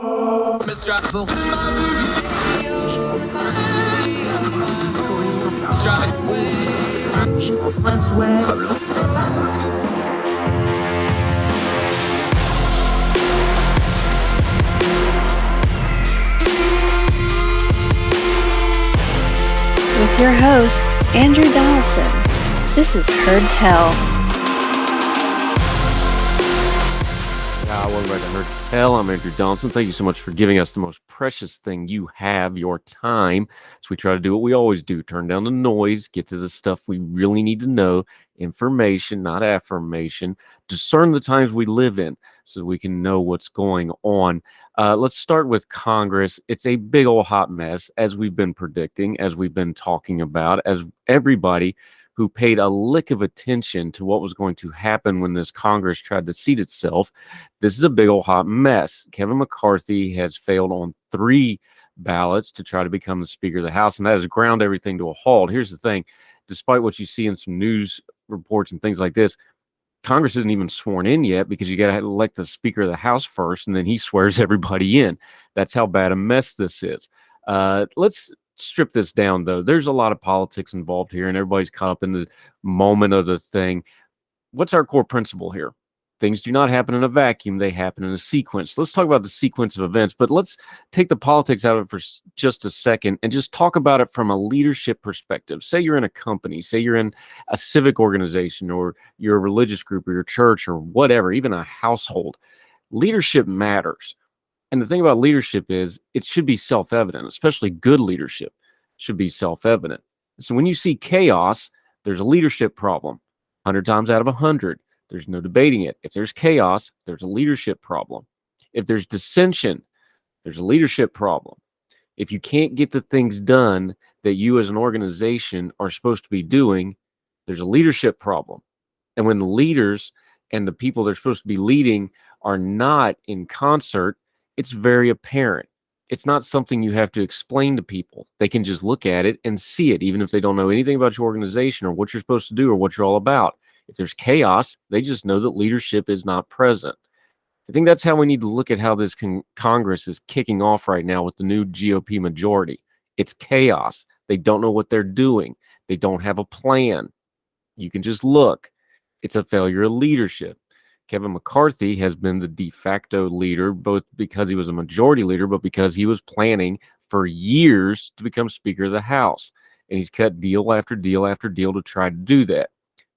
With your host, Andrew Donaldson. This is Heard Tell. Welcome back to Heard Tell. I'm Andrew Donaldson. Thank you so much for giving us the most precious thing you have, your time. So we try to do what we always do, turn down the noise, get to the stuff we really need to know, information, not affirmation, discern the times we live in so we can know what's going on. Let's start with Congress. It's a big old hot mess, as we've been predicting, as we've been talking about, as everybody who paid a lick of attention to what was going to happen when this Congress tried to seat itself. This is a big old hot mess. Kevin McCarthy has failed on 3 ballots to try to become the Speaker of the House, and that has ground everything to a halt. Here's the thing. Despite what you see in some news reports and things like this, Congress isn't even sworn in yet because you got to elect the Speaker of the House first, and then he swears everybody in. That's how bad a mess this is. Let's strip this down, though. There's a lot of politics involved here, and everybody's caught up in the moment of the thing. What's our core principle here? Things do not happen in a vacuum. They happen in a sequence. Let's talk about the sequence of events, but let's take the politics out of it for just a second and just talk about it from a leadership perspective. Say you're in a company, say you're in a civic organization, or you're a religious group, or your church, or whatever, even a household. Leadership matters. And the thing about leadership is it should be self-evident, especially good leadership should be self-evident. So when you see chaos, there's a leadership problem. 100 times out of 100, there's no debating it. If there's chaos, there's a leadership problem. If there's dissension, there's a leadership problem. If you can't get the things done that you as an organization are supposed to be doing, there's a leadership problem. And when the leaders and the people they're supposed to be leading are not in concert, it's very apparent. It's not something you have to explain to people. They can just look at it and see it, even if they don't know anything about your organization or what you're supposed to do or what you're all about. If there's chaos, they just know that leadership is not present. I think that's how we need to look at how this Congress is kicking off right now with the new GOP majority. It's chaos. They don't know what they're doing. They don't have a plan. You can just look. It's a failure of leadership. Kevin McCarthy has been the de facto leader, both because he was a majority leader, but because he was planning for years to become Speaker of the House. And he's cut deal after deal after deal to try to do that.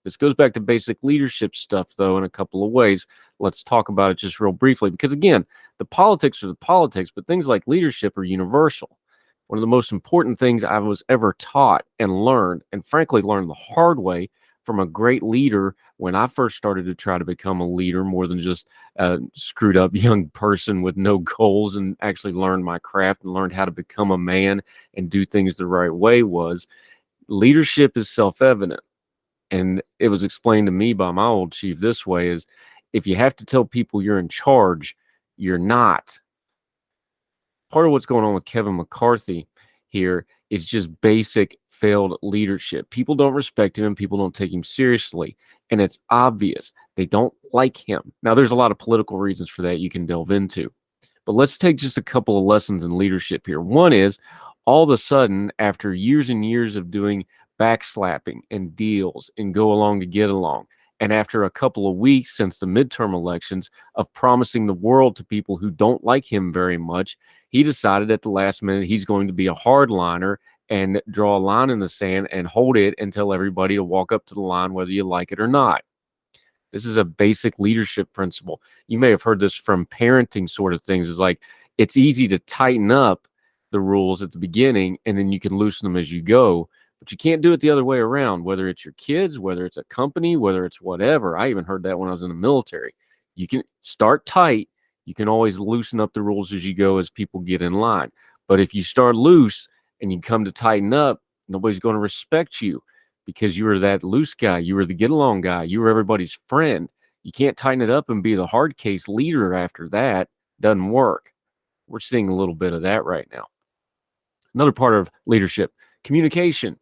This goes back to basic leadership stuff, though, in a couple of ways. Let's talk about it just real briefly, because, again, the politics are the politics, but things like leadership are universal. One of the most important things I was ever taught and learned, and frankly learned the hard way from a great leader when I first started to try to become a leader, more than just a screwed up young person with no goals, and actually learned my craft and learned how to become a man and do things the right way, was leadership is self-evident. And it was explained to me by my old chief this way: is if you have to tell people you're in charge, you're not. Part of what's going on with Kevin McCarthy here is just basic failed leadership. People don't respect him and people don't take him seriously. And it's obvious they don't like him. Now, there's a lot of political reasons for that you can delve into. But let's take just a couple of lessons in leadership here. One is, all of a sudden, after years and years of doing backslapping and deals and go along to get along, and after a couple of weeks since the midterm elections of promising the world to people who don't like him very much, he decided at the last minute he's going to be a hardliner and draw a line in the sand and hold it and tell everybody to walk up to the line whether you like it or not. This is a basic leadership principle. You may have heard this from parenting sort of things. It's like, it's easy to tighten up the rules at the beginning and then you can loosen them as you go, but you can't do it the other way around, whether it's your kids, whether it's a company, whether it's whatever. I even heard that when I was in the military. You can start tight. You can always loosen up the rules as you go, as people get in line. But if you start loose and you come to tighten up, nobody's going to respect you because you were that loose guy. You were the get along guy. You were everybody's friend. You can't tighten it up and be the hard case leader after that. Doesn't work. We're seeing a little bit of that right now. Another part of leadership, communication.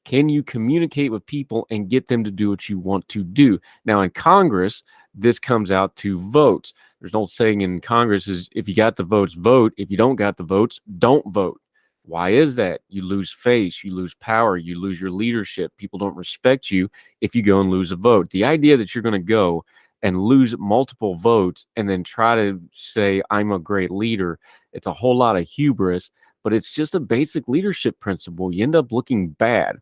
Can you communicate with people and get them to do what you want to do? Now, in Congress, this comes out to votes. There's an old saying in Congress is, if you got the votes, vote. If you don't got the votes, don't vote. Why is that? You lose face, you lose power, you lose your leadership. People don't respect you if you go and lose a vote. The idea that you're going to go and lose multiple votes and then try to say, I'm a great leader, it's a whole lot of hubris, but it's just a basic leadership principle. You end up looking bad.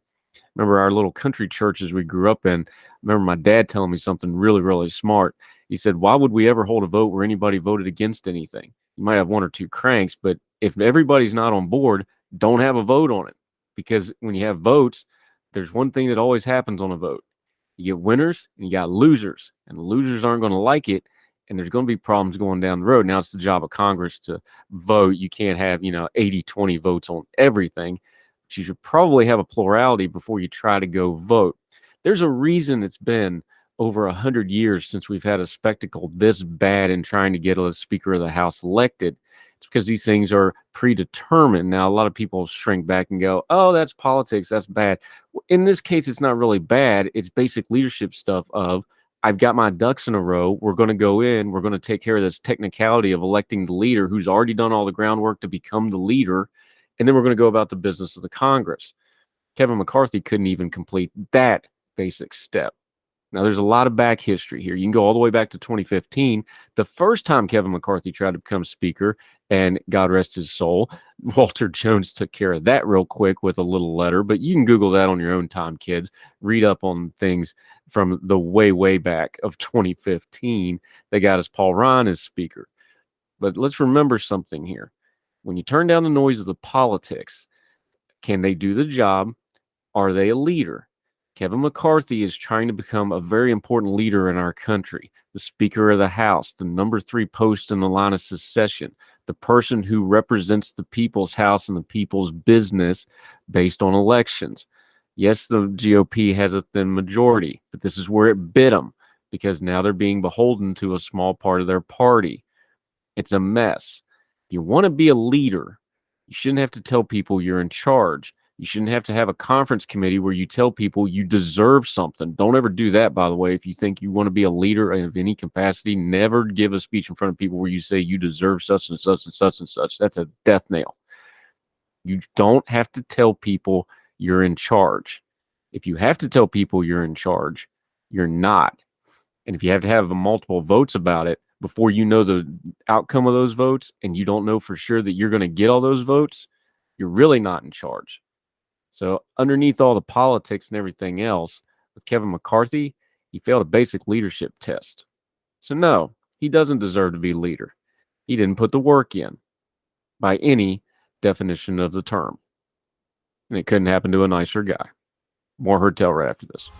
Remember our little country churches we grew up in. I remember my dad telling me something really, really smart. He said, why would we ever hold a vote where anybody voted against anything? You might have one or two cranks, but if everybody's not on board, don't have a vote on it. Because when you have votes, there's one thing that always happens on a vote. You get winners and you got losers, and the losers aren't going to like it. And there's going to be problems going down the road. Now it's the job of Congress to vote. You can't have, 80-20 votes on everything. But you should probably have a plurality before you try to go vote. There's a reason it's been over 100 years since we've had a spectacle this bad in trying to get a Speaker of the House elected. It's because these things are predetermined. Now, a lot of people shrink back and go, oh, that's politics, that's bad. In this case, it's not really bad. It's basic leadership stuff of, I've got my ducks in a row. We're going to go in. We're going to take care of this technicality of electing the leader who's already done all the groundwork to become the leader. And then we're going to go about the business of the Congress. Kevin McCarthy couldn't even complete that basic step. Now, there's a lot of back history here. You can go all the way back to 2015. The first time Kevin McCarthy tried to become Speaker, and God rest his soul, Walter Jones took care of that real quick with a little letter. But you can Google that on your own time, kids. Read up on things from the way, way back of 2015 that got us Paul Ryan as Speaker. But let's remember something here. When you turn down the noise of the politics, can they do the job? Are they a leader? Kevin McCarthy is trying to become a very important leader in our country, the Speaker of the House, the number 3 post in the line of succession, the person who represents the people's house and the people's business based on elections. Yes, the GOP has a thin majority, but this is where it bit them because now they're being beholden to a small part of their party. It's a mess. If you want to be a leader, you shouldn't have to tell people you're in charge. You shouldn't have to have a conference committee where you tell people you deserve something. Don't ever do that, by the way. If you think you want to be a leader of any capacity, never give a speech in front of people where you say you deserve such and such and such and such. That's a death nail. You don't have to tell people you're in charge. If you have to tell people you're in charge, you're not. And if you have to have multiple votes about it before you know the outcome of those votes and you don't know for sure that you're going to get all those votes, you're really not in charge. So underneath all the politics and everything else, with Kevin McCarthy, he failed a basic leadership test. So no, he doesn't deserve to be leader. He didn't put the work in by any definition of the term. And it couldn't happen to a nicer guy. More Heard Tell right after this.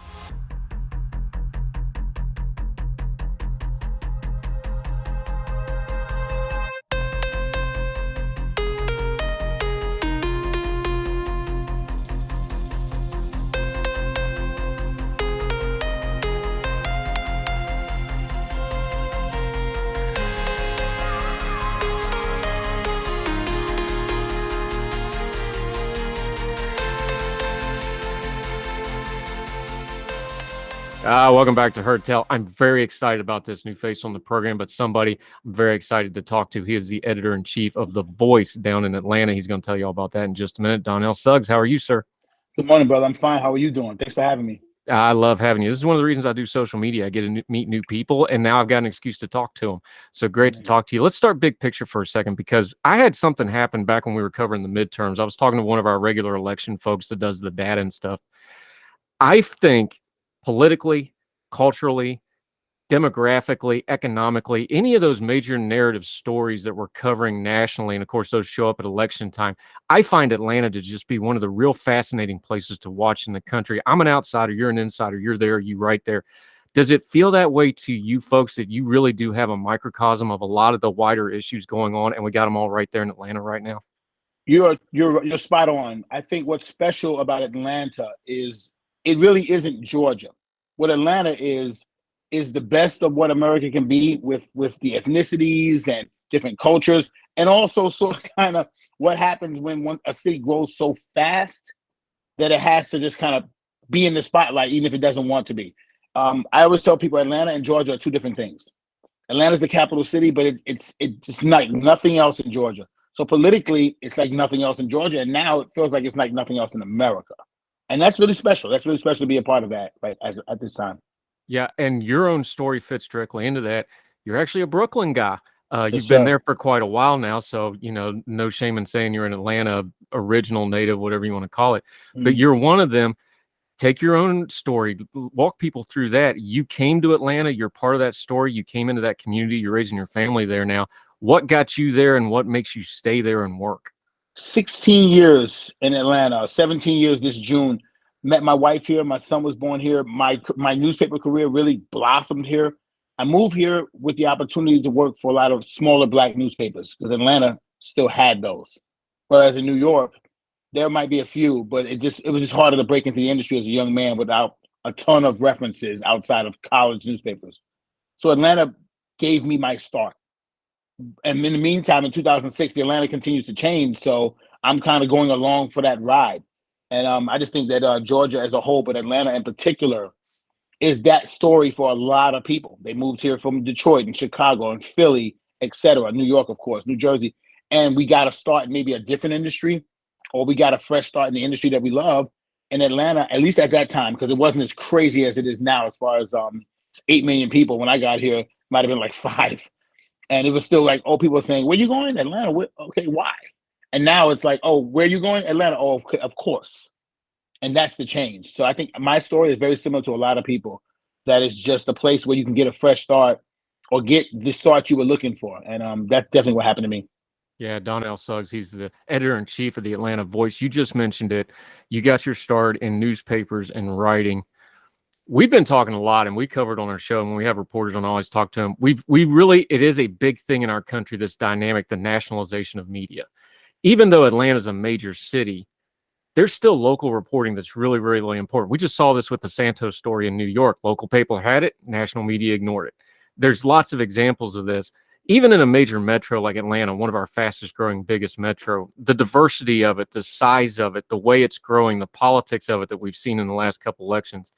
Welcome back to Heard Tell. I'm very excited about this new face on the program, but somebody I'm very excited to talk to. He is the editor-in-chief of The Voice down in Atlanta. He's going to tell you all about that in just a minute. Donnell Suggs, how are you, sir? Good morning, brother. I'm fine. How are you doing? Thanks for having me. I love having you. This is one of the reasons I do social media. I get to meet new people, and now I've got an excuse to talk to them. So great to talk to you. Let's start big picture for a second, because I had something happen back when we were covering the midterms. I was talking to one of our regular election folks that does the data and stuff. I think politically, culturally, demographically, economically, any of those major narrative stories that we're covering nationally, and of course those show up at election time, I find Atlanta to just be one of the real fascinating places to watch in the country. I'm an outsider, you're an insider, you're there, you right there. Does it feel that way to you folks, that you really do have a microcosm of a lot of the wider issues going on, and we got them all right there in Atlanta right now? You're spot on. I think what's special about Atlanta is it really isn't Georgia. What Atlanta is the best of what America can be, with the ethnicities and different cultures, and also sort of kind of what happens when a city grows so fast that it has to just kind of be in the spotlight, even if it doesn't want to be. I always tell people Atlanta and Georgia are two different things. Atlanta's the capital city, but it's like nothing else in Georgia. So politically, it's like nothing else in Georgia, and now it feels like it's like nothing else in America, and that's really special. That's really special to be a part of that, right? At this time. Yeah, and your own story fits directly into that. You're actually a Brooklyn guy. Yes, You've been sir. there for quite a while now, so no shame in saying you're an Atlanta original native, whatever you want to call it. But you're one of them. Take your own story, walk people through that. You came to Atlanta, you're part of that story. You came into that community, you're raising your family there now. What got you there and what makes you stay there and work? 16 years in Atlanta, 17 years this June. Met my wife here. My son was born here. My newspaper career really blossomed here. I moved here with the opportunity to work for a lot of smaller Black newspapers because Atlanta still had those. Whereas in New York, there might be a few, but it was just harder to break into the industry as a young man without a ton of references outside of college newspapers. So Atlanta gave me my start. And in the meantime, in 2006, the Atlanta continues to change. So I'm kind of going along for that ride. And I just think that Georgia as a whole, but Atlanta in particular, is that story for a lot of people. They moved here from Detroit and Chicago and Philly, etc. New York, of course, New Jersey. And we got to start maybe a different industry, or we got a fresh start in the industry that we love. In Atlanta, at least at that time, because it wasn't as crazy as it is now, as far as 8 million people. When I got here, it might have been like 5. And it was still like, oh, people were saying, where you going? Atlanta. Okay, why? And now it's like, oh, where you going? Atlanta. Oh, of course. And that's the change. So I think my story is very similar to a lot of people, that it's just a place where you can get a fresh start or get the start you were looking for. And that's definitely what happened to me. Yeah, Donnell Suggs, he's the editor-in-chief of the Atlanta Voice. You just mentioned it. You got your start in newspapers and writing. We've been talking a lot, and we covered on our show, and when we have reporters on, I always talk to them. It is a big thing in our country, this dynamic, the nationalization of media. Even though Atlanta's a major city, there's still local reporting that's really, really, really important. We just saw this with the Santos story in New York. Local paper had it, national media ignored it. There's lots of examples of this. Even in a major metro like Atlanta, one of our fastest growing, biggest metro, the diversity of it, the size of it, the way it's growing, the politics of it that we've seen in the last couple elections,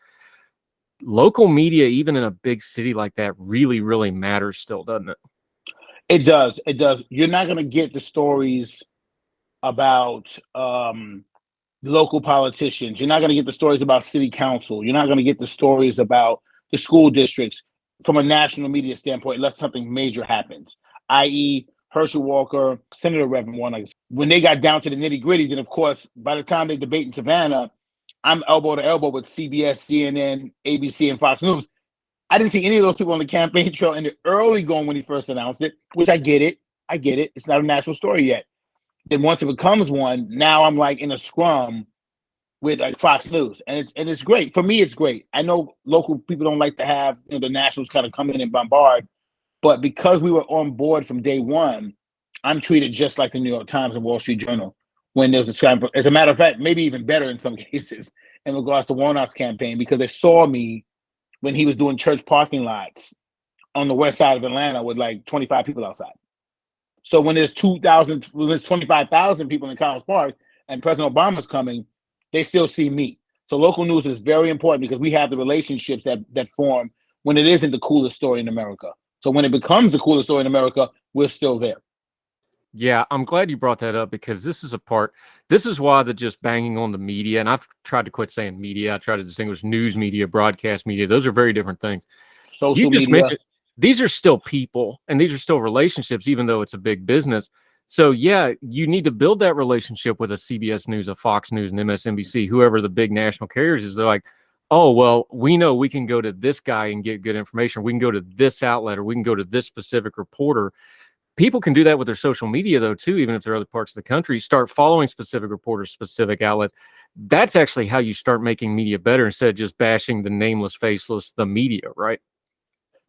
local media, even in a big city like that, really, really matters still, doesn't it? It does. It does. You're not going to get the stories about local politicians. You're not going to get the stories about city council. You're not going to get the stories about the school districts from a national media standpoint unless something major happens, i.e. Herschel Walker, Senator Reverend Warner. When they got down to the nitty gritty, then of course, by the time they debate in Savannah, I'm elbow to elbow with CBS, CNN, ABC, and Fox News. I didn't see any of those people on the campaign trail in the early going when he first announced it, which I get it. I get it. It's not a national story yet. Then once it becomes one, now I'm like in a scrum with like Fox News, and it's great. For me, it's great. I know local people don't like to have the nationals kind of come in and bombard, but because we were on board from day one, I'm treated just like the New York Times and Wall Street Journal when there's a scramble. As a matter of fact, maybe even better in some cases in regards to Warnock's campaign, because they saw me when he was doing church parking lots on the west side of Atlanta with like 25 people outside. So when there's 25,000 people in College Park and President Obama's coming, they still see me. So local news is very important because we have the relationships that form when it isn't the coolest story in America. So when it becomes the coolest story in America, we're still there. Yeah, I'm glad you brought that up because this is why the just banging on the media, and I've tried to quit saying media. I try to distinguish news media, broadcast media. Those are very different things. Social You just media. mentioned these are still people and these are still relationships, even though it's a big business. So yeah, you need to build that relationship with a CBS News, a Fox News, and MSNBC, whoever the big national carriers is. They're like, oh, well, we know we can go to this guy and get good information. We can go to this outlet or we can go to this specific reporter. People can do that with their social media, though, too, even if they're other parts of the country. Start following specific reporters, specific outlets. That's actually how you start making media better instead of just bashing the nameless, faceless, the media, right?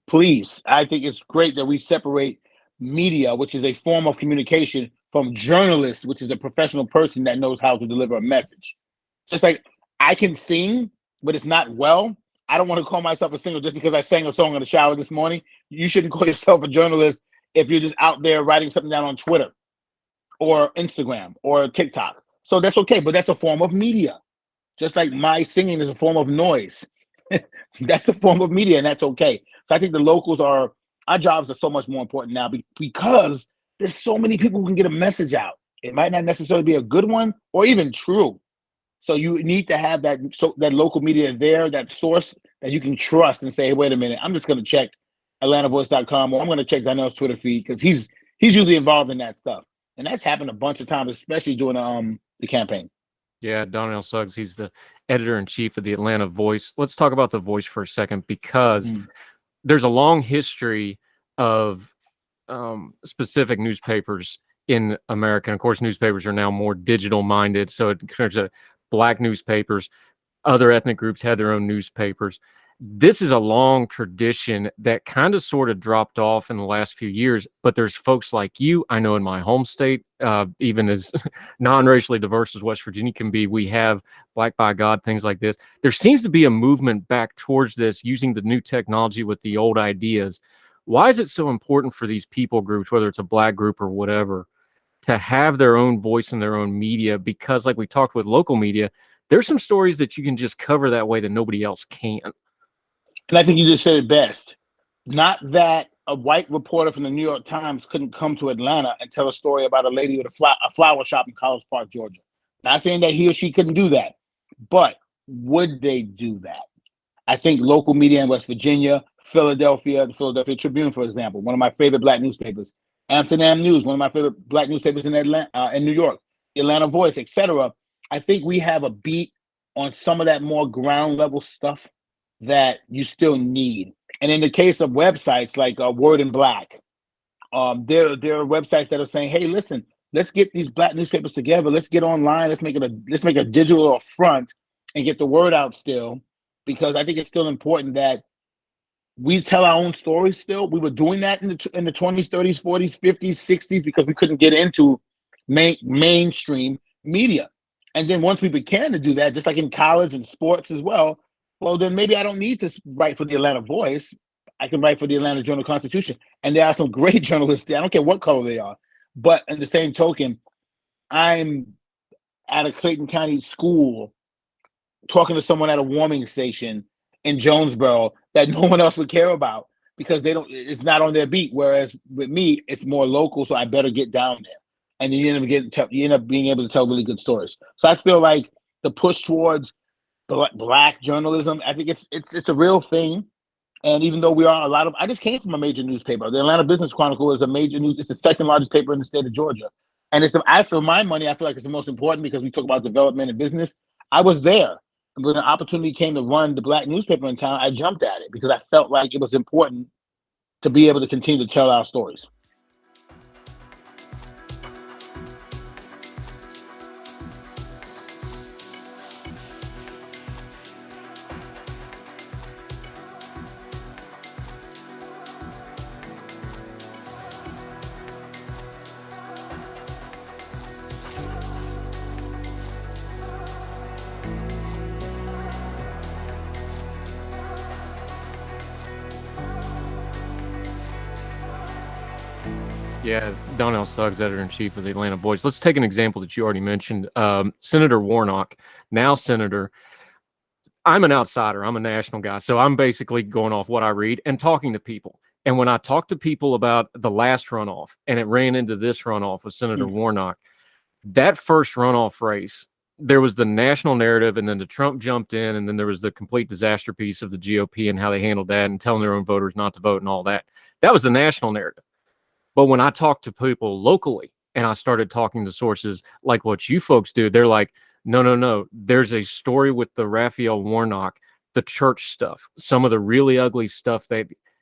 Please. I think it's great that we separate media, which is a form of communication, from journalists, which is a professional person that knows how to deliver a message. Just like I can sing, but it's not well. I don't want to call myself a singer just because I sang a song in the shower this morning. You shouldn't call yourself a journalist if you're just out there writing something down on Twitter or Instagram or TikTok. So that's okay, but that's a form of media. Just like my singing is a form of noise. That's a form of media, and that's okay. So I think the locals are our jobs are so much more important now because there's so many people who can get a message out. It might not necessarily be a good one or even true. So you need to have that local media there, that source that you can trust and say, hey, wait a minute, I'm just going to check AtlantaVoice.com or I'm going to check Donnell's Twitter feed because he's usually involved in that stuff. And that's happened a bunch of times, especially during the campaign. Yeah, Donnell Suggs, he's the editor-in-chief of the Atlanta Voice. Let's talk about the Voice for a second because there's a long history of specific newspapers in America. And of course, newspapers are now more digital-minded, so it turns out Black newspapers, other ethnic groups had their own newspapers. This is a long tradition that kind of sort of dropped off in the last few years, but there's folks like you. I know in my home state, even as non-racially diverse as West Virginia can be, we have Black by God, things like this. There seems to be a movement back towards this, using the new technology with the old ideas. Why is it so important for these people groups, whether it's a Black group or whatever, to have their own voice and their own media? Because like we talked with local media, there's some stories that you can just cover that way that nobody else can. And I think you just said it best. Not that a white reporter from the New York Times couldn't come to Atlanta and tell a story about a lady with a flower shop in College Park, Georgia. Not saying that he or she couldn't do that, but would they do that? I think local media in West Virginia, Philadelphia, the Philadelphia Tribune, for example, one of my favorite Black newspapers, Amsterdam News, one of my favorite Black newspapers in Atlanta, in New York, Atlanta Voice, etc. I think we have a beat on some of that more ground level stuff that you still need. And in the case of websites like Word and Black, there are websites that are saying, hey, listen, let's get these Black newspapers together. Let's get online. Let's make a digital front and get the word out still, because I think it's still important that we tell our own stories still. We were doing that in the 20s, 30s, 40s, 50s, 60s because we couldn't get into mainstream media. And then once we began to do that, just like in college and sports as well, well, then maybe I don't need to write for the Atlanta Voice. I can write for the Atlanta Journal-Constitution. And there are some great journalists there. I don't care what color they are. But in the same token, I'm at a Clayton County school talking to someone at a warming station in Jonesboro that no one else would care about because it's not on their beat. Whereas with me, it's more local, so I better get down there. And you end up being able to tell really good stories. So I feel like the push towards Black journalism, I think it's a real thing. And even though I just came from a major newspaper. The Atlanta Business Chronicle is a major news. It's the second largest paper in the state of Georgia. And I feel like it's the most important because we talk about development and business. I was there. When an opportunity came to run the Black newspaper in town, I jumped at it because I felt like it was important to be able to continue to tell our stories. Yeah, Donnell Suggs, editor-in-chief of the Atlanta Voice. Let's take an example that you already mentioned. Senator Warnock, now senator. I'm an outsider. I'm a national guy. So I'm basically going off what I read and talking to people. And when I talk to people about the last runoff, and it ran into this runoff with Senator Warnock, that first runoff race, there was the national narrative, and then the Trump jumped in, and then there was the complete disaster piece of the GOP and how they handled that and telling their own voters not to vote and all that. That was the national narrative. But when I talked to people locally and I started talking to sources like what you folks do, they're like, no. There's a story with the Raphael Warnock, the church stuff, some of the really ugly stuff,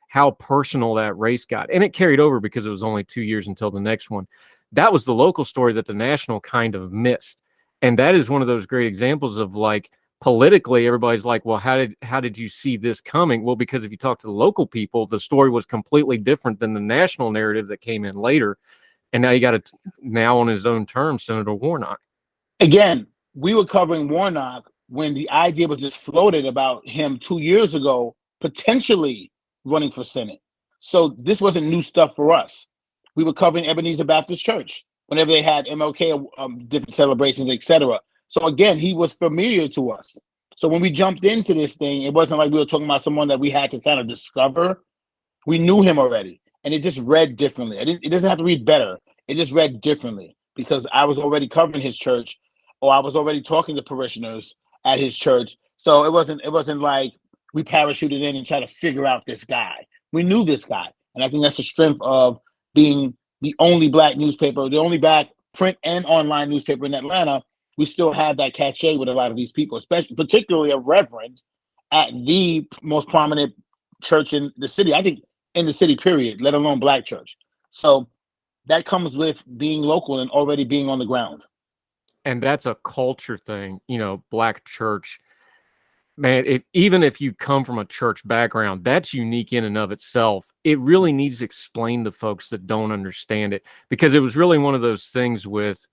how personal that race got. And it carried over because it was only 2 years until the next one. That was the local story that the national kind of missed. And that is one of those great examples of, like, politically, everybody's like, well, how did you see this coming? Well, because if you talk to the local people, the story was completely different than the national narrative that came in later. And now you got to, now on his own terms, Senator Warnock. Again, we were covering Warnock when the idea was just floated about him 2 years ago, potentially running for Senate. So this wasn't new stuff for us. We were covering Ebenezer Baptist Church whenever they had MLK different celebrations, etc. So again, he was familiar to us. So when we jumped into this thing, it wasn't like we were talking about someone that we had to kind of discover. We knew him already, and it just read differently. It doesn't have to read better. It just read differently because I was already covering his church, or I was already talking to parishioners at his church. So it wasn't like we parachuted in and tried to figure out this guy. We knew this guy, and I think that's the strength of being the only black newspaper, the only black print and online newspaper in Atlanta. We still have that cachet with a lot of these people, especially particularly a reverend at the most prominent church in the city. I think in the city, period, let alone black church. So that comes with being local and already being on the ground. And that's a culture thing, black church. Man, even if you come from a church background, that's unique in and of itself. It really needs to explain to folks that don't understand it, because it was really one of those things with,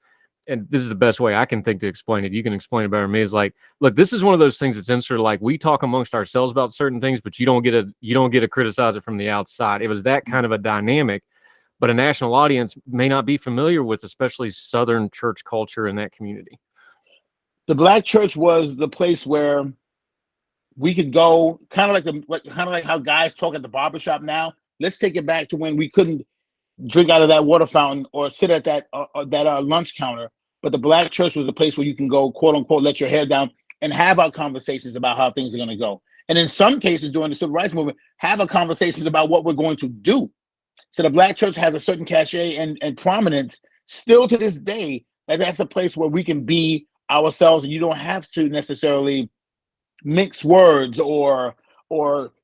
and this is the best way I can think to explain it. You can explain it better than me. Is like, look, this is one of those things that's in sort of like we talk amongst ourselves about certain things, but you don't get to criticize it from the outside. It was that kind of a dynamic, but a national audience may not be familiar with, especially Southern church culture in that community. The black church was the place where we could go, kind of like how guys talk at the barbershop now. Let's take it back to when we couldn't drink out of that water fountain or sit at that lunch counter. But the black church was the place where you can go, quote unquote, let your hair down and have our conversations about how things are going to go. And in some cases, during the civil rights movement, have our conversations about what we're going to do. So the black church has a certain cachet and prominence still to this day. That's a place where we can be ourselves, and you don't have to necessarily mix words or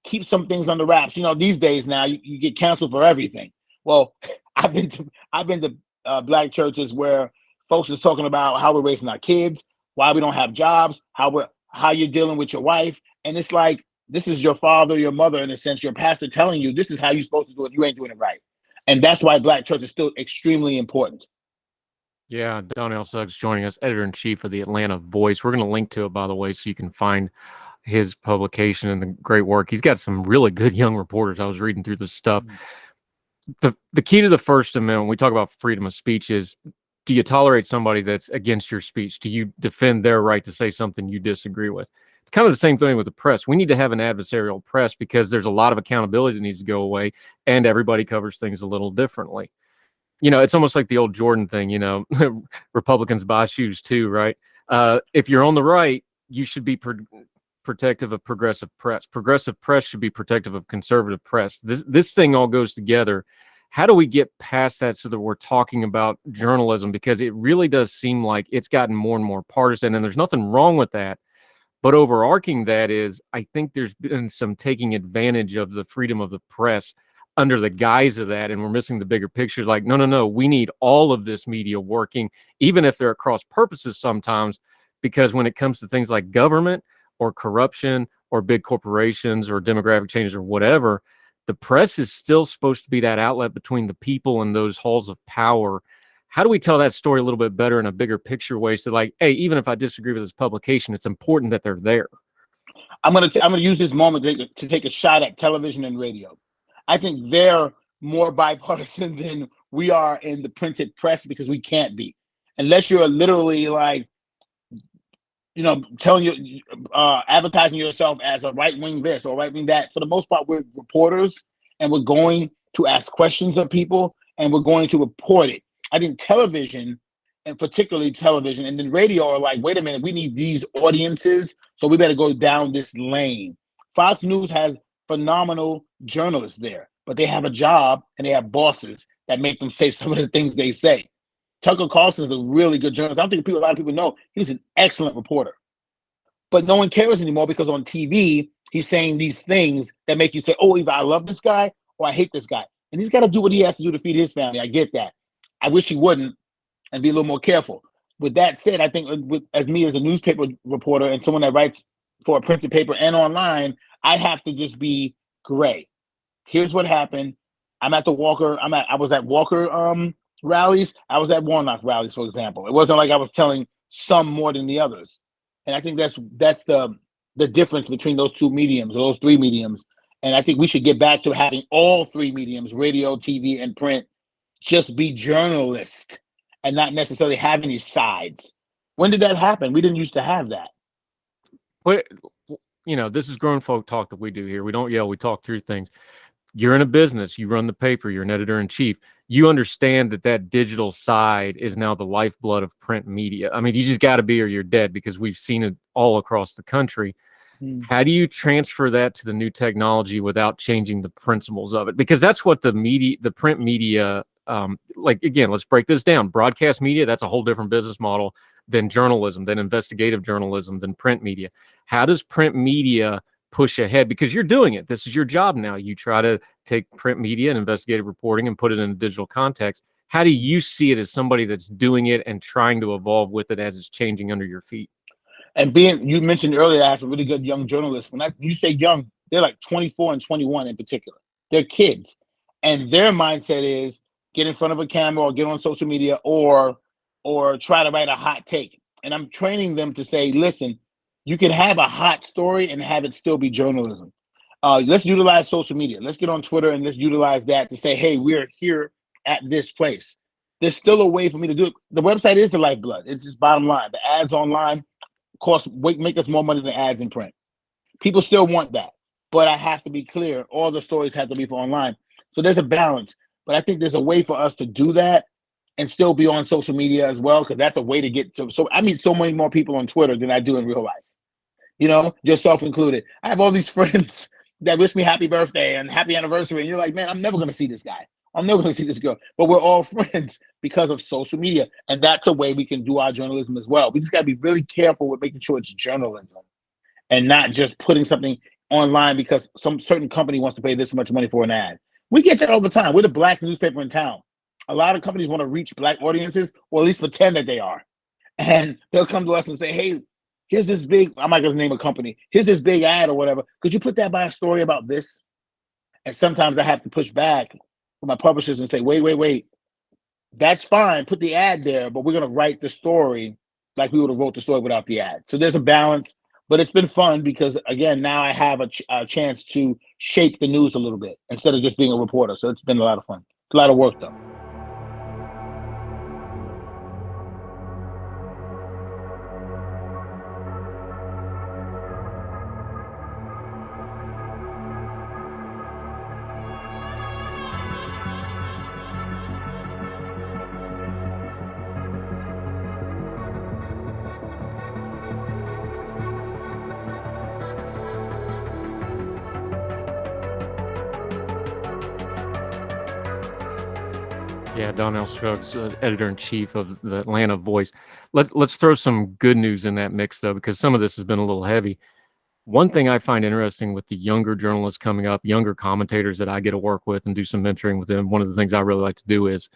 keep some things under wraps. These days now you get canceled for everything. Well, I've been to black churches where folks is talking about how we're raising our kids, why we don't have jobs, how you're dealing with your wife, and it's like, this is your father, your mother, in a sense, your pastor telling you this is how you're supposed to do it. You ain't doing it right, and that's why black church is still extremely important. Yeah, Donnell Suggs joining us, editor-in-chief of the Atlanta Voice. We're going to link to it, by the way, so you can find his publication and the great work. He's got some really good young reporters. I was reading through this stuff. The key to the First Amendment, when we talk about freedom of speech, is, do you tolerate somebody that's against your speech? Do you defend their right to say something you disagree with? It's kind of the same thing with the press. We need to have an adversarial press because there's a lot of accountability that needs to go away, and everybody covers things a little differently. It's almost like the old Jordan thing, Republicans buy shoes too, right? If you're on the right, you should be protective of progressive press. Progressive press should be protective of conservative press. This thing all goes together. How do we get past that so that we're talking about journalism? Because it really does seem like it's gotten more and more partisan, and there's nothing wrong with that. But overarching that is, I think there's been some taking advantage of the freedom of the press under the guise of that, and we're missing the bigger picture. Like, no, we need all of this media working, even if they're at cross purposes sometimes, because when it comes to things like government or corruption or big corporations or demographic changes or whatever, the press is still supposed to be that outlet between the people and those halls of power. How do we tell that story a little bit better in a bigger picture way? So like, hey, even if I disagree with this publication, it's important that they're there. I'm gonna use this moment to take a shot at television and radio. I think they're more bipartisan than we are in the printed press, because we can't be, unless you're literally like, telling you, advertising yourself as a right wing this or right wing that. For the most part, we're reporters, and we're going to ask questions of people, and we're going to report it. I think television, and particularly television, and then radio are like, wait a minute, we need these audiences, so we better go down this lane. Fox News has phenomenal journalists there, but they have a job and they have bosses that make them say some of the things they say. Tucker Carlson is a really good journalist. I don't think a lot of people know he's an excellent reporter, but no one cares anymore because on TV he's saying these things that make you say, oh, either I love this guy or I hate this guy, and he's got to do what he has to do to feed his family. I get that. I wish he wouldn't, and be a little more careful. With that said, I think as me as a newspaper reporter and someone that writes for a printed paper and online, I have to just be gray. Here's what happened. I was at Walker rallies. I was at Warnock rallies, for example. It wasn't like I was telling some more than the others. And I think that's the difference between those two mediums, or those three mediums. And I think we should get back to having all three mediums, radio, TV, and print, just be journalists and not necessarily have any sides. When did that happen? We didn't used to have that. put, this is grown folk talk that we do here. We don't yell, we talk through things. You're in a business, you run the paper, you're an editor in chief. You understand that digital side is now the lifeblood of print media. I mean, you just got to be or you're dead, because we've seen it all across the country. How do you transfer that to the new technology without changing the principles of it? Because that's what the print media, again, let's break this down. Broadcast media, that's a whole different business model than journalism, than investigative journalism, than print media. How does print media push ahead? Because you're doing it. This is your job now. You try to take print media and investigative reporting and put it in a digital context. How do you see it as somebody that's doing it and trying to evolve with it as it's changing under your feet? And you mentioned earlier, I have a really good young journalist. When you say young, they're like 24 and 21 in particular. They're kids. And their mindset is get in front of a camera or get on social media or try to write a hot take. And I'm training them to say, listen, you can have a hot story and have it still be journalism. Let's utilize social media. Let's get on Twitter and let's utilize that to say, hey, we're here at this place. There's still a way for me to do it. The website is the lifeblood. It's just bottom line. The ads online make us more money than ads in print. People still want that. But I have to be clear, all the stories have to be for online. So there's a balance. But I think there's a way for us to do that and still be on social media as well, because that's a way to get to. So I meet so many more people on Twitter than I do in real life. Yourself included. I have all these friends that wish me happy birthday and happy anniversary. And you're like, man, I'm never going to see this guy. I'm never going to see this girl. But we're all friends because of social media. And that's a way we can do our journalism as well. We just got to be really careful with making sure it's journalism and not just putting something online because some certain company wants to pay this much money for an ad. We get that all the time. We're the black newspaper in town. A lot of companies want to reach black audiences, or at least pretend that they are. And they'll come to us and say, hey, here's this big, I'm not going to name a company. Here's this big ad or whatever. Could you put that by a story about this? And sometimes I have to push back with my publishers and say, wait. That's fine. Put the ad there, but we're going to write the story like we would have wrote the story without the ad. So there's a balance, but it's been fun because, again, now I have a chance to shape the news a little bit instead of just being a reporter. So it's been a lot of fun. It's a lot of work, though. Yeah, Donnell Suggs, editor-in-chief of the Atlanta Voice. Let's throw some good news in that mix, though, because some of this has been a little heavy. One thing I find interesting with the younger journalists coming up, younger commentators that I get to work with and do some mentoring with them, one of the things I really like to do is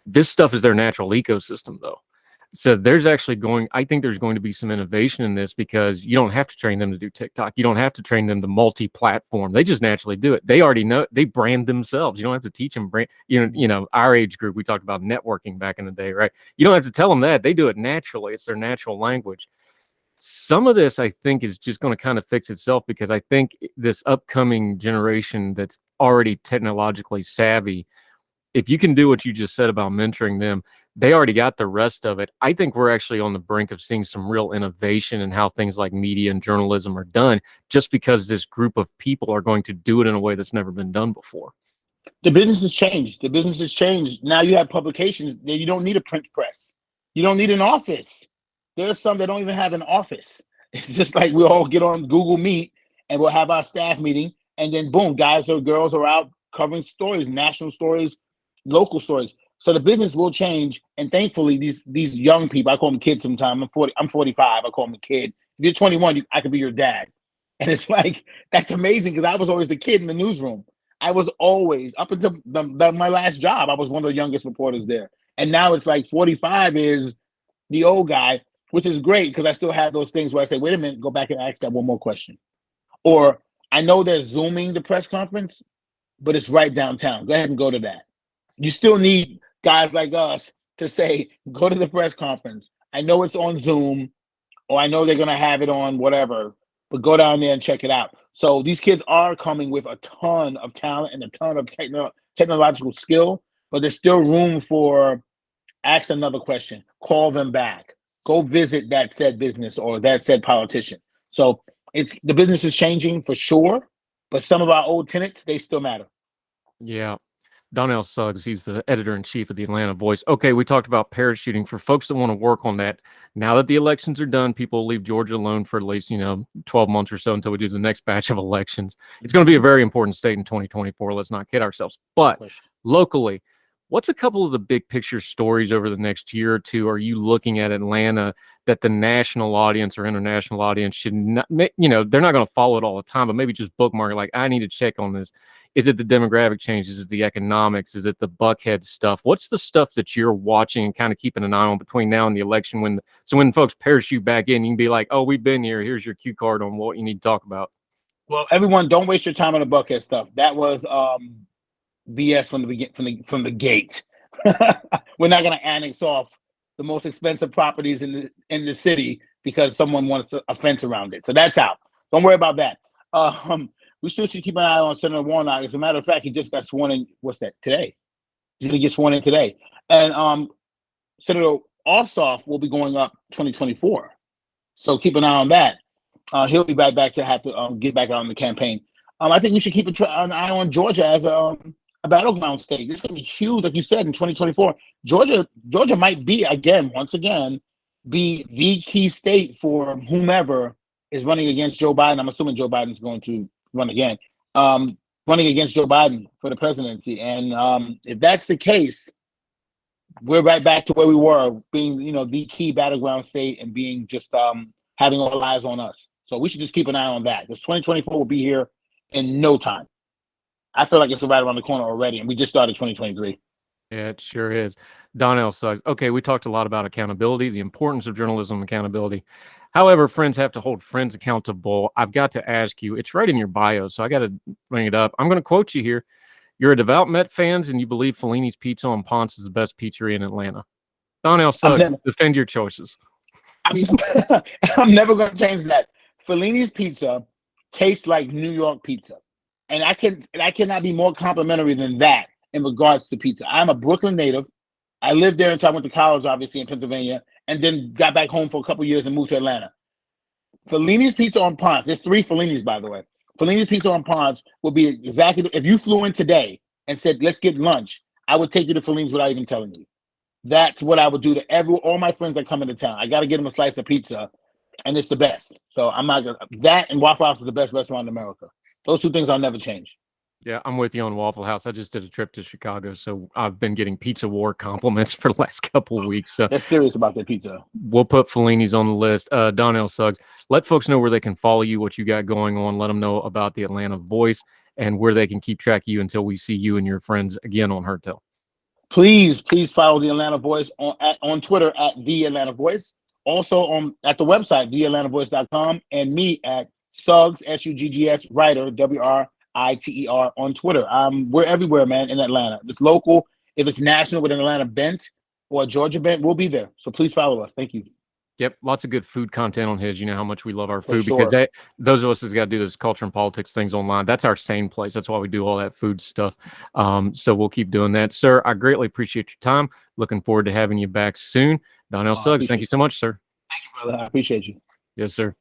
this stuff is their natural ecosystem, though. So I think there's going to be some innovation in this because you don't have to train them to do TikTok. You don't have to train them to multi-platform. They just naturally do it. They already know, they brand themselves. You don't have to teach them brand, our age group, we talked about networking back in the day, right? You don't have to tell them that. They do it naturally. It's their natural language. Some of this, I think, is just going to kind of fix itself because I think this upcoming generation that's already technologically savvy, if you can do what you just said about mentoring them, they already got the rest of it. I think we're actually on the brink of seeing some real innovation in how things like media and journalism are done, just because this group of people are going to do it in a way that's never been done before. The business has changed. Now you have publications that you don't need a print press. You don't need an office. There's some that don't even have an office. It's just like we all get on Google Meet and we'll have our staff meeting, and then boom, guys or girls are out covering stories, national stories, local stories. So the business will change, and thankfully, these young people, I call them kids sometimes. I'm 45. I call them a kid. If you're 21, I could be your dad, and it's like that's amazing because I was always the kid in the newsroom. I was always up until my last job. I was one of the youngest reporters there, and now it's like 45 is the old guy, which is great because I still have those things where I say, wait a minute, go back and ask that one more question, or I know they're zooming the press conference, but it's right downtown. Go ahead and go to that. You still need guys like us to say, go to the press conference. I know it's on Zoom, or I know they're going to have it on whatever, but go down there and check it out. So these kids are coming with a ton of talent and a ton of technological skill, but there's still room for ask another question, call them back, go visit that said business or that said politician. So the business is changing for sure, but some of our old tenants, they still matter. Yeah. Donnell Suggs, he's the editor-in-chief of the Atlanta Voice. Okay, we talked about parachuting. For folks that want to work on that, now that the elections are done, people leave Georgia alone for at least, 12 months or so until we do the next batch of elections. It's going to be a very important state in 2024. Let's not kid ourselves. But locally, what's a couple of the big picture stories over the next year or two are you looking at Atlanta that the national audience or international audience should not, they're not going to follow it all the time, but maybe just bookmark it, like, I need to check on this. Is it the demographic changes? Is it the economics? Is it the Buckhead stuff? What's the stuff that you're watching and kind of keeping an eye on between now and the election? When folks parachute back in, you can be like, oh, we've been here. Here's your cue card on what you need to talk about. Well, everyone, don't waste your time on the Buckhead stuff. That was BS from the gate. We're not going to annex off the most expensive properties in the city because someone wants a fence around it. So that's out. Don't worry about that. We still should keep an eye on Senator Warnock. As a matter of fact, he just got sworn in. What's that? Today. He's going to get sworn in today. And Senator Ossoff will be going up 2024. So keep an eye on that. He'll be back to have to get back out on the campaign. I think we should keep an eye on Georgia as a battleground state. It's going to be huge, like you said, in 2024. Georgia might be, once again, be the key state for whomever is running against Joe Biden. I'm assuming Joe Biden's going to run again, running against Joe Biden for the presidency. And if that's the case, we're right back to where we were, being, the key battleground state and being just having all eyes on us. So we should just keep an eye on that, because 2024 will be here in no time. I feel like it's right around the corner already, and we just started 2023. Yeah, it sure is. Donnell Suggs. Okay, we talked a lot about accountability, the importance of journalism accountability. However, friends have to hold friends accountable. I've got to ask you, it's right in your bio, so I got to bring it up. I'm going to quote you here. You're a devout Met fans, and you believe Fellini's Pizza on Ponce is the best pizzeria in Atlanta. Donnell Suggs, defend your choices. I'm never going to change that. Fellini's Pizza tastes like New York pizza. And I cannot be more complimentary than that in regards to pizza. I'm a Brooklyn native. I lived there until I went to college, obviously, in Pennsylvania, and then got back home for a couple years and moved to Atlanta. Fellini's Pizza on Ponce, there's 3 Fellini's, by the way. Fellini's Pizza on Ponce will be exactly, if you flew in today and said, let's get lunch, I would take you to Fellini's without even telling you. That's what I would do to all my friends that come into town. I got to get them a slice of pizza, and it's the best. So I'm not going to, that and Waffle House is the best restaurant in America. Those 2 things I'll never change. Yeah, I'm with you on Waffle House. I just did a trip to Chicago, so I've been getting Pizza War compliments for the last couple of weeks. So they're serious about their pizza. We'll put Fellini's on the list. Donnell Suggs, let folks know where they can follow you, what you got going on. Let them know about the Atlanta Voice and where they can keep track of you until we see you and your friends again on Heard Tell. Please follow the Atlanta Voice on Twitter at The Atlanta Voice. Also at the website, theatlantavoice.com, and me at Suggs, Suggs, writer, WRITER on Twitter. We're everywhere, man, in Atlanta. If it's local, if it's national with an Atlanta bent or a Georgia bent, we'll be there. So please follow us. Thank you. Yep, lots of good food content on his. You know how much we love our food, because those of us that's got to do this culture and politics things online, that's our sane place. That's why we do all that food stuff. So we'll keep doing that. Sir, I greatly appreciate your time. Looking forward to having you back soon. Donnell Suggs, thank you so much, sir. Thank you, brother. I appreciate you. Yes, sir.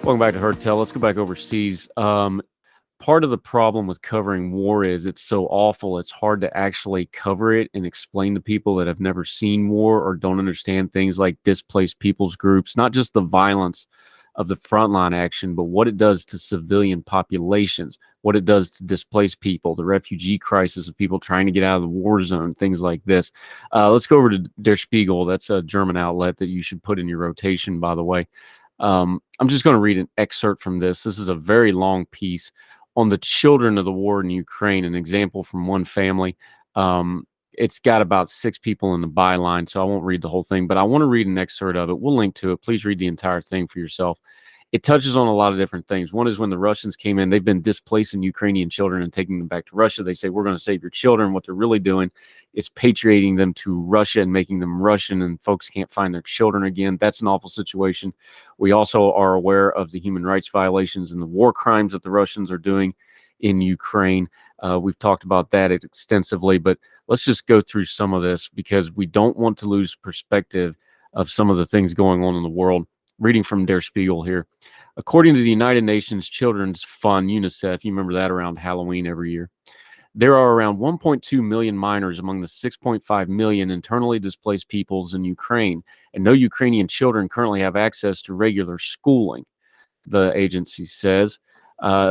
Welcome back to Heard Tell. Let's go back overseas. Part of the problem with covering war is it's so awful, it's hard to actually cover it and explain to people that have never seen war or don't understand things like displaced peoples groups, not just the violence of the frontline action, but what it does to civilian populations, what it does to displaced people, the refugee crisis of people trying to get out of the war zone, things like this. Let's go over to Der Spiegel. That's a German outlet that you should put in your rotation, by the way. I'm just going to read an excerpt from this. This is a very long piece on the children of the war in Ukraine, an example from one family. It's got about 6 people in the byline, so I won't read the whole thing, but I want to read an excerpt of it. We'll link to it. Please read the entire thing for yourself. It touches on a lot of different things. One is when the Russians came in, they've been displacing Ukrainian children and taking them back to Russia. They say, we're going to save your children. What they're really doing is patriating them to Russia and making them Russian, and folks can't find their children again. That's an awful situation. We also are aware of the human rights violations and the war crimes that the Russians are doing in Ukraine. We've talked about that extensively, but let's just go through some of this because we don't want to lose perspective of some of the things going on in the world. Reading from Der Spiegel here. According to the United Nations Children's Fund, UNICEF, you remember that around Halloween every year, there are around 1.2 million minors among the 6.5 million internally displaced peoples in Ukraine, and no Ukrainian children currently have access to regular schooling, the agency says.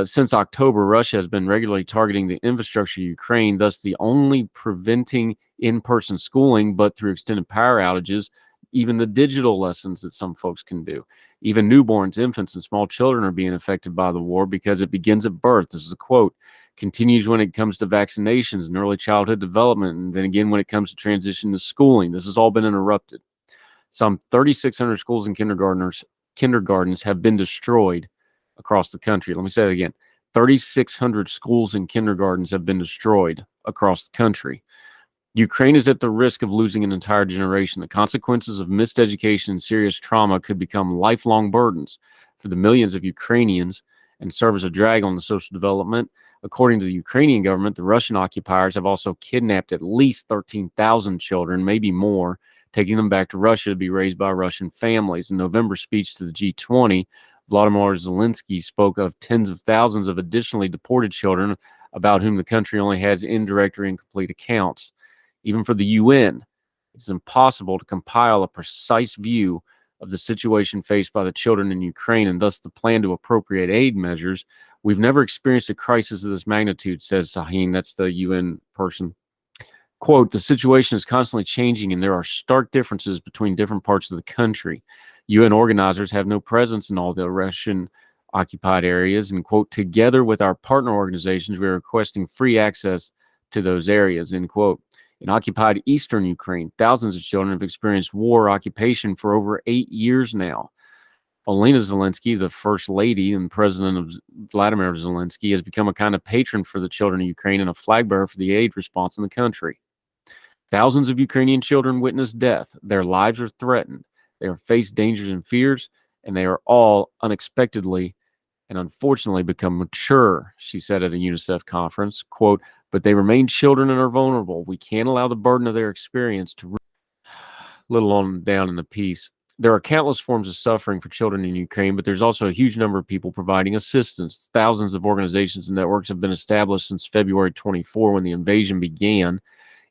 Since October, Russia has been regularly targeting the infrastructure of Ukraine, thus the only preventing in-person schooling, but through extended power outages, even the digital lessons that some folks can do. Even newborns, infants, and small children are being affected by the war because it begins at birth. This is a quote. Continues when it comes to vaccinations and early childhood development, and then again when it comes to transition to schooling. This has all been interrupted. Some 3,600 schools and kindergartens have been destroyed across the country. Let me say that again. 3,600 schools and kindergartens have been destroyed across the country. Ukraine is at the risk of losing an entire generation. The consequences of missed education and serious trauma could become lifelong burdens for the millions of Ukrainians and serve as a drag on the social development. According to the Ukrainian government, the Russian occupiers have also kidnapped at least 13,000 children, maybe more, taking them back to Russia to be raised by Russian families. In November's speech to the G20, Vladimir Zelensky spoke of tens of thousands of additionally deported children about whom the country only has indirect or incomplete accounts. Even for the UN, it's impossible to compile a precise view of the situation faced by the children in Ukraine and thus the plan to appropriate aid measures. We've never experienced a crisis of this magnitude, says Sahin, that's the UN person. Quote, the situation is constantly changing and there are stark differences between different parts of the country. UN organizers have no presence in all the Russian occupied areas and, quote, together with our partner organizations, we are requesting free access to those areas, end quote. In occupied eastern Ukraine, thousands of children have experienced war occupation for over 8 years now. Olena Zelensky, the first lady and president of Vladimir Zelensky, has become a kind of patron for the children of Ukraine and a flag bearer for the aid response in the country. Thousands of Ukrainian children witness death. Their lives are threatened. They are faced dangers and fears, and they are all unexpectedly and unfortunately become mature, she said at a UNICEF conference. Quote, but they remain children and are vulnerable. We can't allow the burden of their experience to little on down in the piece. There are countless forms of suffering for children in Ukraine, but there's also a huge number of people providing assistance. Thousands of organizations and networks have been established since February 24 when the invasion began.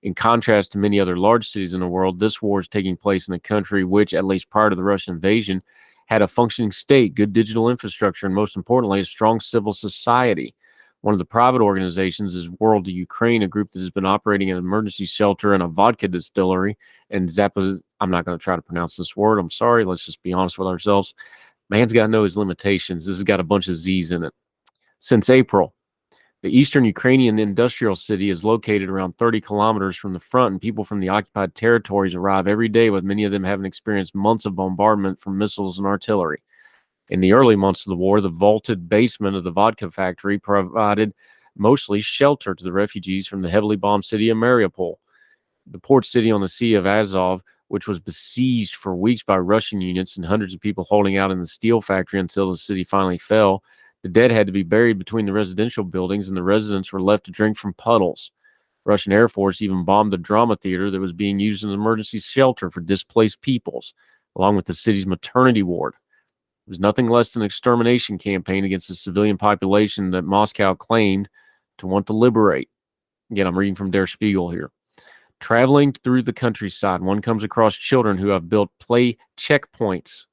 In contrast to many other large cities in the world, this war is taking place in a country which, at least prior to the Russian invasion, had a functioning state, good digital infrastructure, and most importantly, a strong civil society. One of the private organizations is World to Ukraine, a group that has been operating an emergency shelter and a vodka distillery. And I'm not going to try to pronounce this word. I'm sorry. Let's just be honest with ourselves. Man's got to know his limitations. This has got a bunch of Z's in it. Since April, the eastern Ukrainian industrial city is located around 30 kilometers from the front, and people from the occupied territories arrive every day, with many of them having experienced months of bombardment from missiles and artillery. In the early months of the war, the vaulted basement of the vodka factory provided mostly shelter to the refugees from the heavily bombed city of Mariupol. The port city on the Sea of Azov, which was besieged for weeks by Russian units and hundreds of people holding out in the steel factory until the city finally fell. The dead had to be buried between the residential buildings, and the residents were left to drink from puddles. Russian Air Force even bombed the drama theater that was being used as an emergency shelter for displaced peoples, along with the city's maternity ward. It was nothing less than an extermination campaign against the civilian population that Moscow claimed to want to liberate. Again, I'm reading from Der Spiegel here. Traveling through the countryside, one comes across children who have built play checkpoints.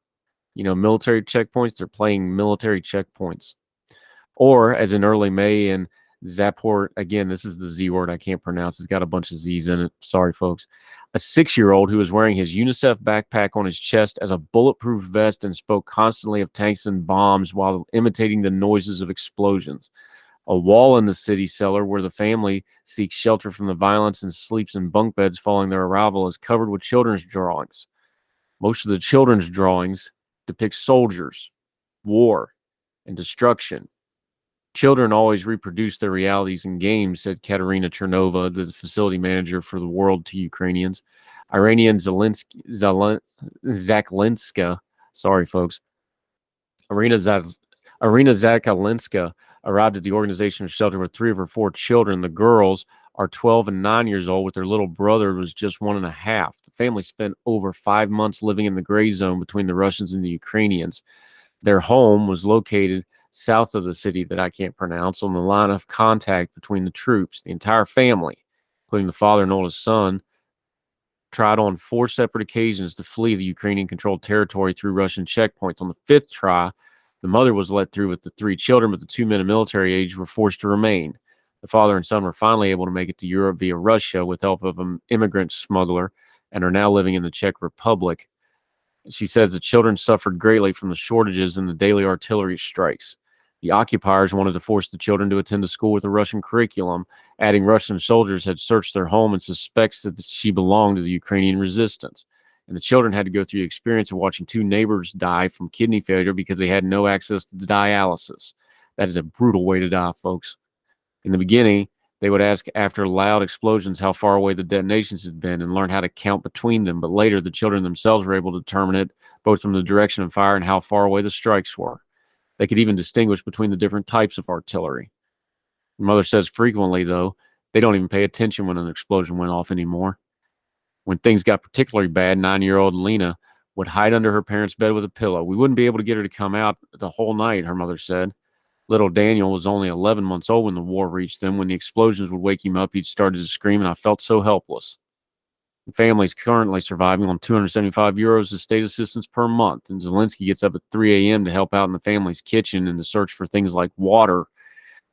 You know, military checkpoints, they're playing military checkpoints. Or, as in early May in Zapor, again, this is the Z word I can't pronounce. It's got a bunch of Z's in it. Sorry, folks. A 6-year-old who was wearing his UNICEF backpack on his chest as a bulletproof vest and spoke constantly of tanks and bombs while imitating the noises of explosions. A wall in the city cellar where the family seeks shelter from the violence and sleeps in bunk beds following their arrival is covered with children's drawings. Most of the children's drawings depict soldiers, war, and destruction. Children always reproduce their realities in games, said Katerina Chernova, the facility manager for the World to Ukrainians. Iranian Zaklinska, sorry, folks. Irina Zakalinska arrived at the organization's shelter with 3 of her 4 children. The girls are 12 and 9 years old, with their little brother who was just 1.5. The family spent over 5 months living in the gray zone between the Russians and the Ukrainians. Their home was located south of the city that I can't pronounce, on the line of contact between the troops. The entire family, including the father and oldest son, tried on 4 separate occasions to flee the Ukrainian-controlled territory through Russian checkpoints. On the 5th try, the mother was let through with the 3 children, but the 2 men of military age were forced to remain. The father and son were finally able to make it to Europe via Russia with help of an immigrant smuggler and are now living in the Czech Republic. She says the children suffered greatly from the shortages and the daily artillery strikes. The occupiers wanted to force the children to attend a school with a Russian curriculum, adding Russian soldiers had searched their home and suspects that she belonged to the Ukrainian resistance. And the children had to go through the experience of watching 2 neighbors die from kidney failure because they had no access to dialysis. That is a brutal way to die, folks. In the beginning, they would ask after loud explosions how far away the detonations had been and learn how to count between them. But later, the children themselves were able to determine it, both from the direction of fire and how far away the strikes were. They could even distinguish between the different types of artillery. The mother says frequently, though, they don't even pay attention when an explosion went off anymore. When things got particularly bad, 9-year-old Lena would hide under her parents' bed with a pillow. We wouldn't be able to get her to come out the whole night, her mother said. Little Daniel was only 11 months old when the war reached them. When the explosions would wake him up, he'd started to scream, and I felt so helpless. The family is currently surviving on €275 of state assistance per month, and Zelensky gets up at 3 a.m. to help out in the family's kitchen and to search for things like water.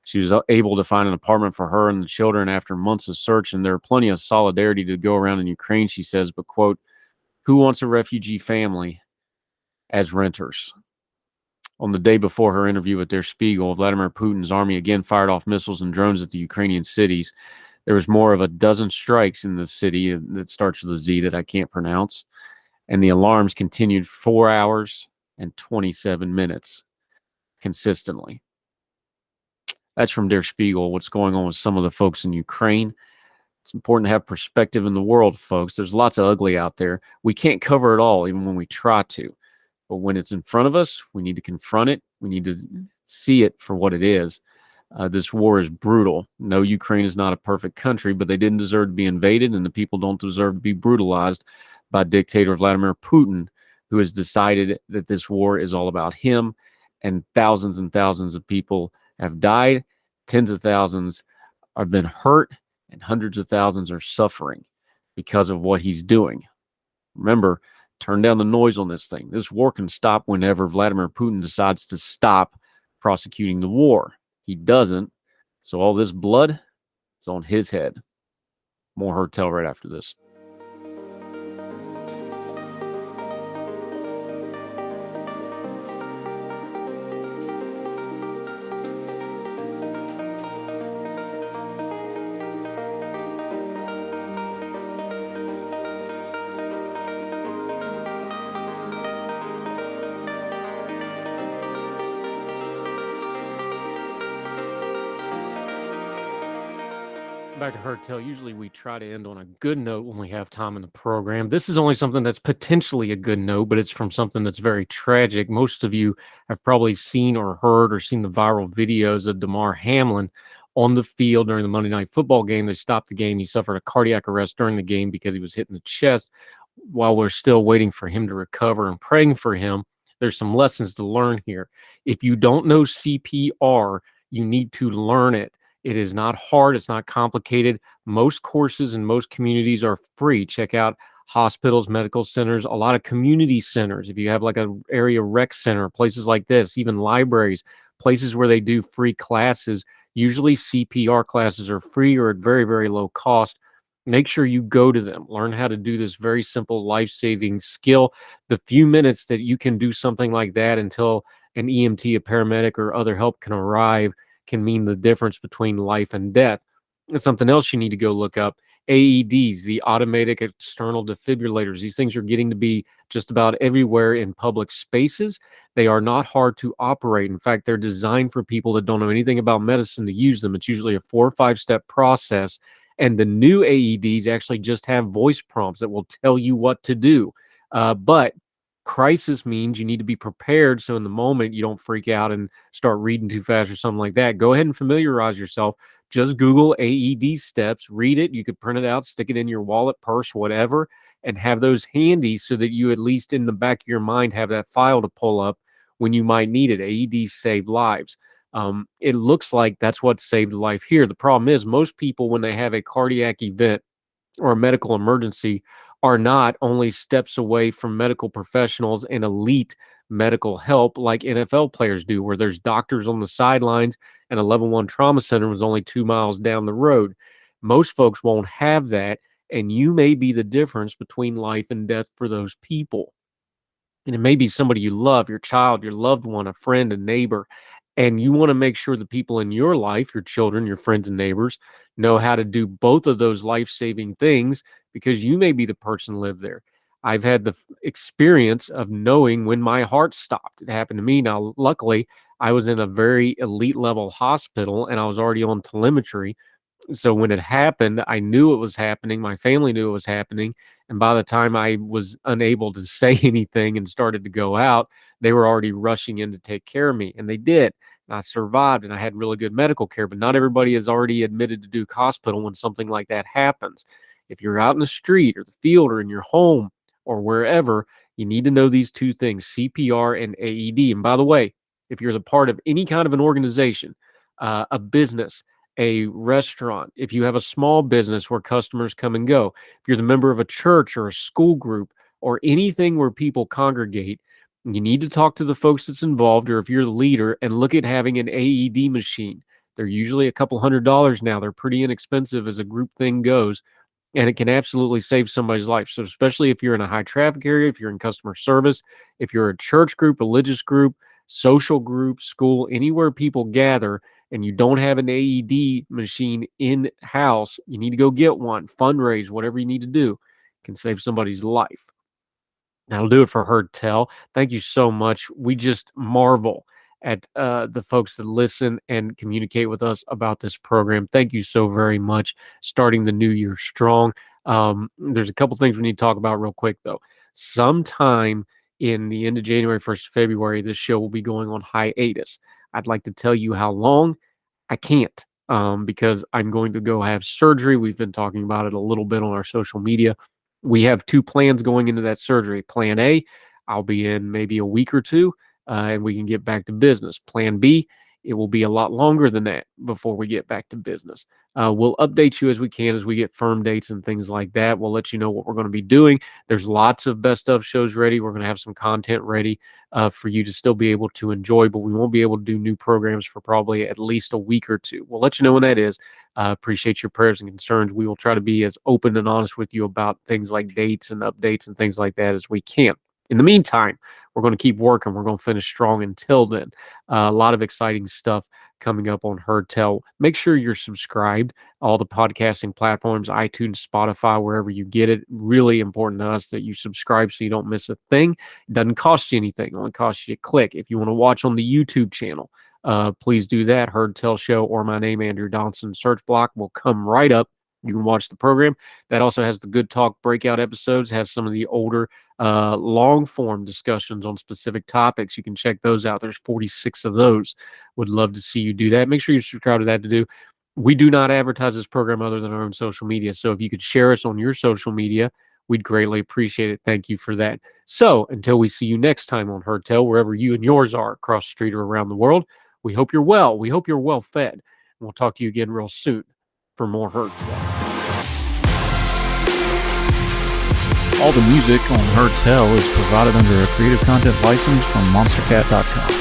She was able to find an apartment for her and the children after months of search, and there are plenty of solidarity to go around in Ukraine, she says, but, quote, who wants a refugee family as renters? On the day before her interview with Der Spiegel, Vladimir Putin's army again fired off missiles and drones at the Ukrainian cities. There was more of a dozen strikes in the city that starts with a Z that I can't pronounce, and the alarms continued 4 hours and 27 minutes consistently. That's from Der Spiegel, what's going on with some of the folks in Ukraine. It's important to have perspective in the world, folks. There's lots of ugly out there. We can't cover it all, even when we try to. But when it's in front of us, we need to confront it. We need to see it for what it is. This war is brutal. No, Ukraine is not a perfect country, but they didn't deserve to be invaded, and the people don't deserve to be brutalized by dictator Vladimir Putin, who has decided that this war is all about him, and thousands of people have died. Tens of thousands have been hurt, and hundreds of thousands are suffering because of what he's doing. Remember, turn down the noise on this thing. This war can stop whenever Vladimir Putin decides to stop prosecuting the war. He doesn't. So all this blood is on his head. More Heard Tell right after this. Back to Heard Tell. Usually we try to end on a good note when we have time in the program. This is only something that's potentially a good note, but it's from something that's very tragic. Most of you have probably seen or heard or seen the viral videos of Damar Hamlin on the field during the Monday Night Football game. They stopped the game. He suffered a cardiac arrest during the game because he was hit in the chest. While we're still waiting for him to recover and praying for him, there's some lessons to learn here. If you don't know CPR, you need to learn it. It is not hard. It's not complicated. Most courses in most communities are free. Check out hospitals, medical centers, a lot of community centers. If you have like an area rec center, places like this, even libraries, places where they do free classes, usually CPR classes are free or at very, very low cost. Make sure you go to them. Learn how to do this very simple life-saving skill. The few minutes that you can do something like that until an EMT, a paramedic, or other help can arrive can mean the difference between life and death. And something else you need to go look up: AEDs, the automatic external defibrillators. These things are getting to be just about everywhere in public spaces. They are not hard to operate. In fact, they're designed for people that don't know anything about medicine to use them. It's usually a 4 or 5 step process. And the new AEDs actually just have voice prompts that will tell you what to do. But crisis means you need to be prepared. So in the moment, you don't freak out and start reading too fast or something like that. Go ahead and familiarize yourself. Just Google AED steps, read it. You could print it out, stick it in your wallet, purse, whatever, and have those handy so that you, at least in the back of your mind, have that file to pull up when you might need it. AEDs save lives. It looks like that's what saved life here. The problem is, most people, when they have a cardiac event or a medical emergency, are not only steps away from medical professionals and elite medical help like NFL players do, where there's doctors on the sidelines and a level 1 trauma center was only 2 miles down the road. Most folks won't have that, and you may be the difference between life and death for those people. And it may be somebody you love, your child, your loved one, a friend, a neighbor. And you want to make sure the people in your life, your children, your friends and neighbors, know how to do both of those life-saving things, because you may be the person live there. I've had the experience of knowing when my heart stopped. It happened to me. Now, luckily, I was in a very elite level hospital and I was already on telemetry. So when it happened, I knew it was happening. My family knew it was happening. And by the time I was unable to say anything and started to go out, they were already rushing in to take care of me. And they did. And I survived and I had really good medical care. But not everybody is already admitted to Duke Hospital when something like that happens. If you're out in the street or the field or in your home or wherever, you need to know these 2 things: CPR and AED. And by the way, if you're the part of any kind of an organization, a business, a restaurant, if you have a small business where customers come and go, if you're the member of a church or a school group or anything where people congregate, you need to talk to the folks that's involved, or if you're the leader, and look at having an AED machine. They're usually a couple $100s now. They're pretty inexpensive as a group thing goes, and it can absolutely save somebody's life. So especially if you're in a high traffic area, if you're in customer service, if you're a church group, religious group, social group, school, anywhere people gather, and you don't have an AED machine in-house, you need to go get one, fundraise, whatever you need to do. It can save somebody's life. That'll do it for Heard Tell. Thank you so much. We just marvel at the folks that listen and communicate with us about this program. Thank you so very much. Starting the new year strong. There's a couple things we need to talk about real quick, though. Sometime in the end of January, 1st of February, this show will be going on hiatus. I'd like to tell you how long. I can't, because I'm going to go have surgery. We've been talking about it a little bit on our social media. We have 2 plans going into that surgery. Plan A, I'll be in maybe a week or 2, and we can get back to business. Plan B, it will be a lot longer than that before we get back to business. We'll update you as we can, as we get firm dates and things like that. We'll let you know what we're going to be doing. There's lots of best of shows ready. We're going to have some content ready for you to still be able to enjoy, but we won't be able to do new programs for probably at least a week or 2. We'll let you know when that is. Appreciate your prayers and concerns. We will try to be as open and honest with you about things like dates and updates and things like that as we can. In the meantime, we're going to keep working. We're going to finish strong until then. A lot of exciting stuff coming up on Heard Tell. Make sure you're subscribed. All the podcasting platforms, iTunes, Spotify, wherever you get it. Really important to us that you subscribe so you don't miss a thing. It doesn't cost you anything. It only costs you a click. If you want to watch on the YouTube channel, please do that. Heard Tell Show or my name, Andrew Donaldson. Search block will come right up. You can watch the program. That also has the Good Talk breakout episodes, has some of the older long form discussions on specific topics. You can check those out. There's 46 of those. Would love to see you do that. Make sure you subscribe to that to do. We do not advertise this program other than our own social media. So if you could share us on your social media, we'd greatly appreciate it. Thank you for that. So until we see you next time on Heard Tell, wherever you and yours are across the street or around the world, we hope you're well. We hope you're well fed. And we'll talk to you again real soon for more Heard Tell. All the music on Heard Tell is provided under a Creative Content license from monstercat.com.